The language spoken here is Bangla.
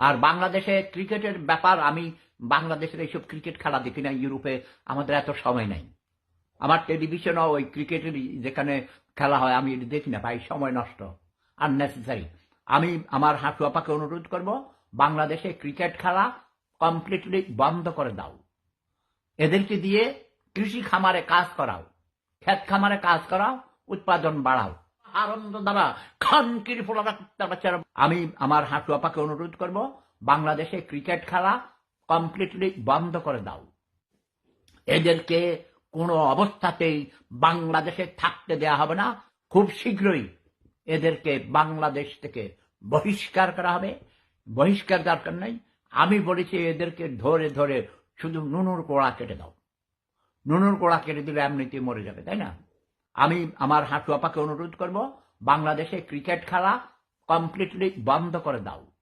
আর বাংলাদেশে ক্রিকেটের ব্যাপার, আমি বাংলাদেশের এইসব ক্রিকেট খেলা দেখি না। ইউরোপে আমাদের এত সময় নাই। আমার টেলিভিশনও ওই ক্রিকেটের যেখানে খেলা হয় আমি এটা দেখি না ভাই, সময় নষ্ট, আননেসেসারি। আমি আমার হাঁটু আপাকে অনুরোধ করব, বাংলাদেশে ক্রিকেট খেলা কমপ্লিটলি বন্ধ করে দাও। এদেরকে দিয়ে কৃষি খামারে কাজ করাও, ক্ষেত খামারে কাজ করাও, উৎপাদন বাড়াও। আনন্দ দ্বারা খানকির আমি আমার হাঁটু আপাকে অনুরোধ করব, বাংলাদেশে ক্রিকেট খেলা কমপ্লিটলি বন্ধ করে দাও। এদেরকে কোনো অবস্থাতেই বাংলাদেশে থাকতে দেয়া হবে না। খুব শীঘ্রই এদেরকে বাংলাদেশ থেকে বহিষ্কার করা হবে। বহিষ্কার দরকার নাই, আমি বলেছি এদেরকে ধরে ধরে শুধু নুনুর কোড়া কেটে দাও। নুনুর কোড়া কেটে দিলে এমনিতেই মরে যাবে, তাই না? আমি আমার হাঁটু আপাকে অনুরোধ করব, বাংলাদেশে ক্রিকেট খেলা কমপ্লিটলি বন্ধ করে দাও।